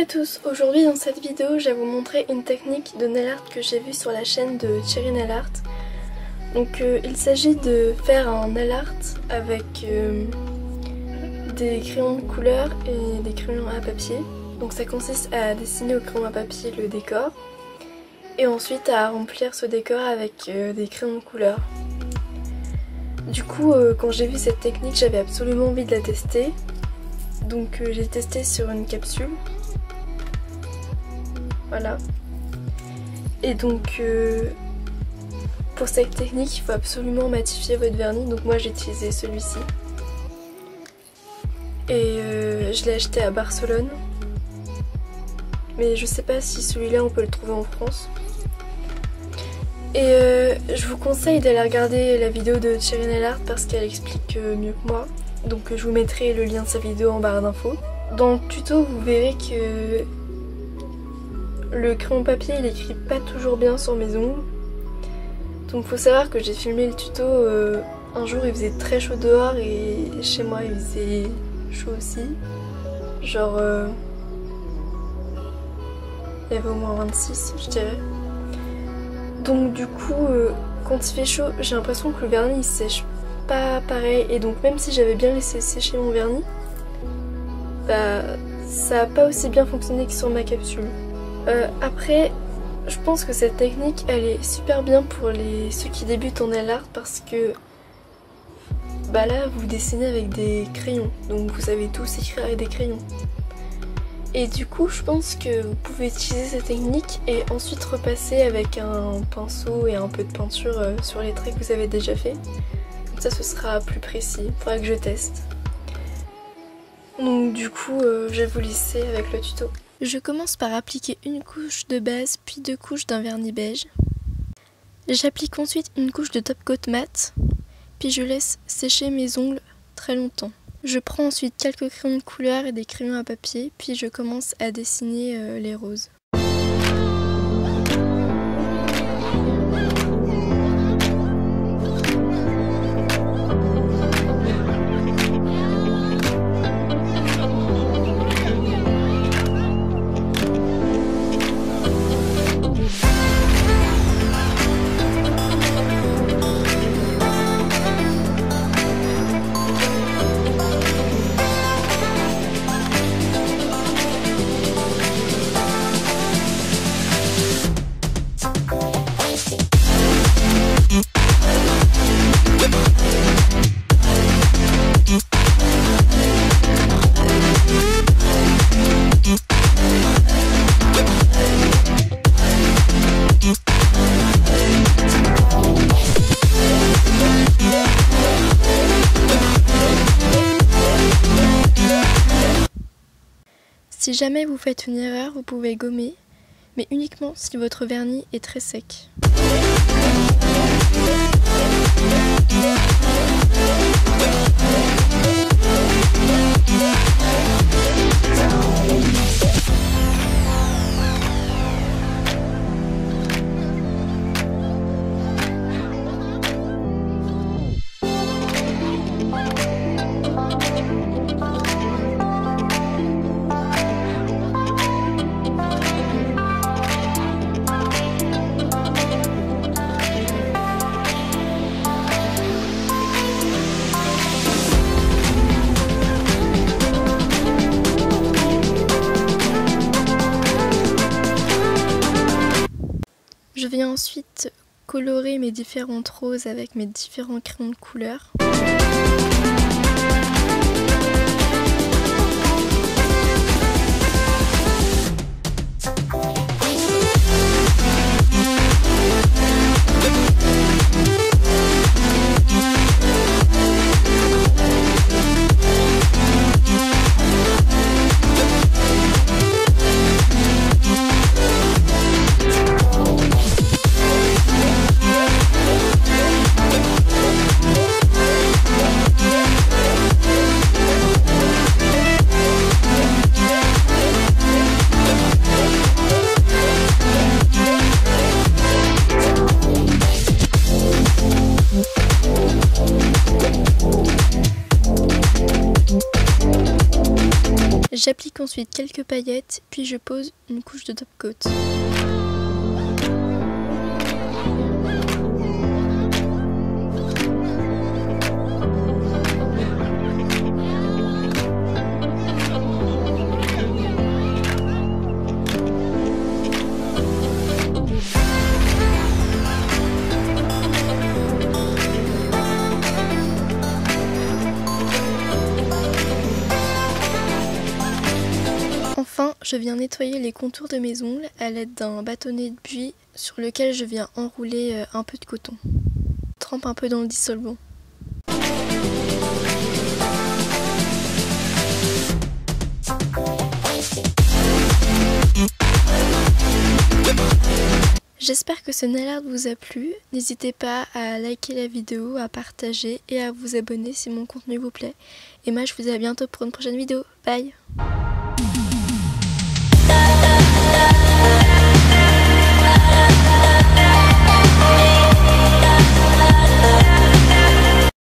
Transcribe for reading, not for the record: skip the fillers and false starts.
à tous, aujourd'hui dans cette vidéo je vais vous montrer une technique de nail art que j'ai vue sur la chaîne de Cherry Nail Art. Donc il s'agit de faire un nail art avec des crayons de couleur et des crayons à papier. Donc ça consiste à dessiner au crayon à papier le décor et ensuite à remplir ce décor avec des crayons de couleur. Du coup quand j'ai vu cette technique j'avais absolument envie de la tester. Donc j'ai testé sur une capsule. Voilà. Et donc pour cette technique il faut absolument matifier votre vernis. Donc moi j'ai utilisé celui-ci. Et je l'ai acheté à Barcelone. Mais je sais pas si celui-là on peut le trouver en France. Et je vous conseille d'aller regarder la vidéo de Cherry Nail Art parce qu'elle explique mieux que moi. Donc je vous mettrai le lien de sa vidéo en barre d'infos. Dans le tuto vous verrez que le crayon papier il écrit pas toujours bien sur mes ongles. Donc faut savoir que j'ai filmé le tuto un jour il faisait très chaud dehors et chez moi il faisait chaud aussi. Genre il y avait au moins 26 je dirais. Donc du coup quand il fait chaud j'ai l'impression que le vernis il sèche pas pareil et donc même si j'avais bien laissé sécher mon vernis, bah ça a pas aussi bien fonctionné que sur ma capsule. Après je pense que cette technique elle est super bien pour ceux qui débutent en nail art parce que bah là vous dessinez avec des crayons donc vous savez tous écrire avec des crayons. Et du coup je pense que vous pouvez utiliser cette technique et ensuite repasser avec un pinceau et un peu de peinture sur les traits que vous avez déjà fait. Comme ça ce sera plus précis, il faudra que je teste. Donc du coup je vais vous laisser avec le tuto. Je commence par appliquer une couche de base puis 2 couches d'un vernis beige. J'applique ensuite une couche de top coat mat, puis je laisse sécher mes ongles très longtemps. Je prends ensuite quelques crayons de couleur et des crayons à papier, puis je commence à dessiner les roses. Si jamais vous faites une erreur, vous pouvez gommer, mais uniquement si votre vernis est très sec. Je viens ensuite colorer mes différentes roses avec mes différents crayons de couleur. J'applique ensuite quelques paillettes, puis je pose une couche de top coat. Enfin, je viens nettoyer les contours de mes ongles à l'aide d'un bâtonnet de buis sur lequel je viens enrouler un peu de coton. Trempe un peu dans le dissolvant. J'espère que ce nail art vous a plu. N'hésitez pas à liker la vidéo, à partager et à vous abonner si mon contenu vous plaît. Et moi je vous dis à bientôt pour une prochaine vidéo. Bye!